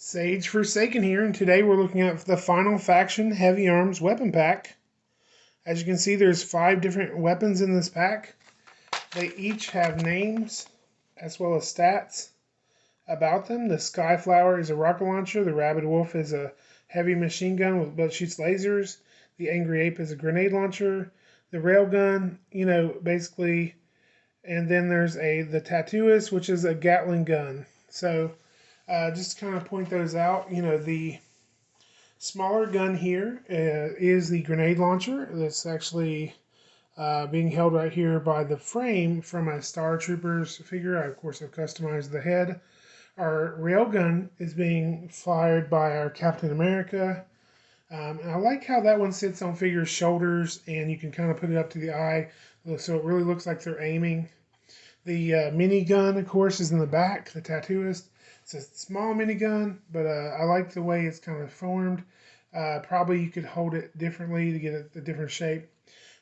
Sage Forsaken here, and today we're looking at the Final Faction Heavy Arms Weapon Pack. As you can see, there's 5 different weapons in this pack. They each have names as well as stats about them. The Skyflower is a rocket launcher. The Rabid Wolf is a heavy machine gun that shoots lasers. The Angry Ape is a grenade launcher. The Railgun, basically. And then there's the Tattooist, which is a Gatling gun. So just to kind of point those out, the smaller gun here is the grenade launcher. That's actually being held right here by the frame from a Star Troopers figure. Of course, I've customized the head. Our railgun is being fired by our Captain America. And I like how that one sits on figure's shoulders, and you can kind of put it up to the eye, so it really looks like they're aiming. The minigun, of course, is in the back, the Tattooist. It's a small minigun, but I like the way it's kind of formed. Probably you could hold it differently to get a different shape.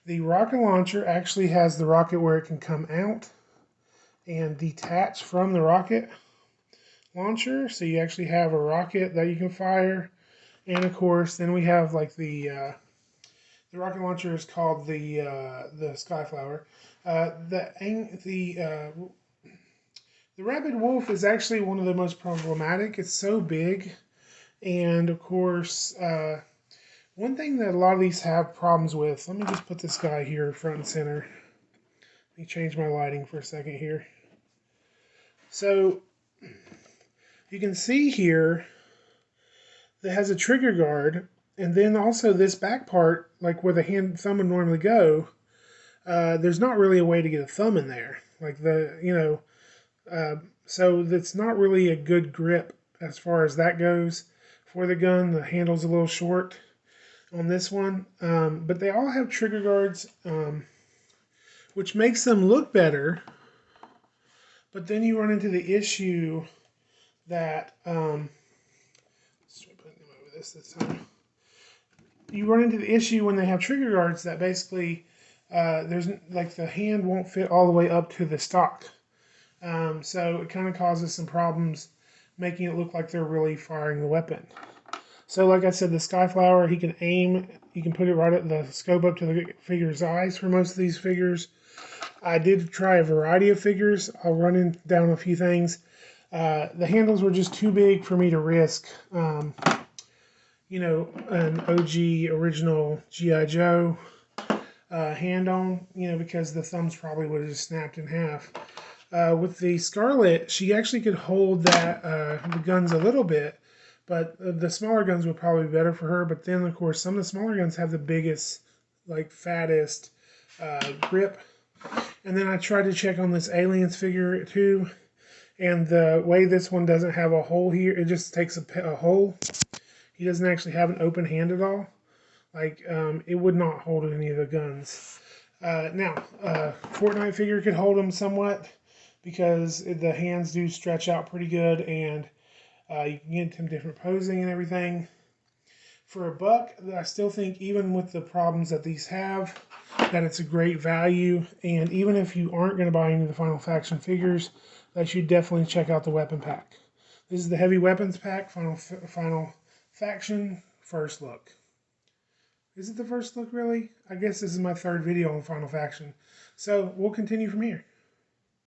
The rocket launcher actually has the rocket where it can come out and detach from the rocket launcher. So you actually have a rocket that you can fire. And of course, then we have like the rocket launcher is called the Skyflower. The Rabid Wolf is actually one of the most problematic. It's so big, and of course, one thing that a lot of these have problems with. Let me just put this guy here front and center. Let me change my lighting for a second here. So you can see here that has a trigger guard, and then also this back part, like where the thumb would normally go, there's not really a way to get a thumb in there. So that's not really a good grip as far as that goes for the gun. The handle's a little short on this one, but they all have trigger guards, which makes them look better. But then you run into the issue that this time. You run into the issue when they have trigger guards that basically there's like the hand won't fit all the way up to the stock. So it kind of causes some problems making it look like they're really firing the weapon. So like I said, the Skyflower, he can aim, you can put it right at the scope up to the figure's eyes for most of these figures. I did try a variety of figures. I'll run down a few things. The handles were just too big for me to risk an OG original G.I. Joe hand on, because the thumbs probably would have just snapped in half. With the Scarlet, she actually could hold the guns a little bit, but the smaller guns would probably be better for her. But then, of course, some of the smaller guns have the biggest, fattest grip. And then I tried to check on this Aliens figure too, and the way this one doesn't have a hole here, it just takes a hole. He doesn't actually have an open hand at all. It would not hold any of the guns. Now, Fortnite figure could hold them somewhat because the hands do stretch out pretty good, and you can get them different posing and everything. For $1, I still think even with the problems that these have, that it's a great value. And even if you aren't going to buy any of the Final Faction figures, that you definitely check out the weapon pack. This is the Heavy Weapons Pack, Final Faction First Look. Is it the first look, really? I guess this is my 3rd video on Final Faction. So we'll continue from here.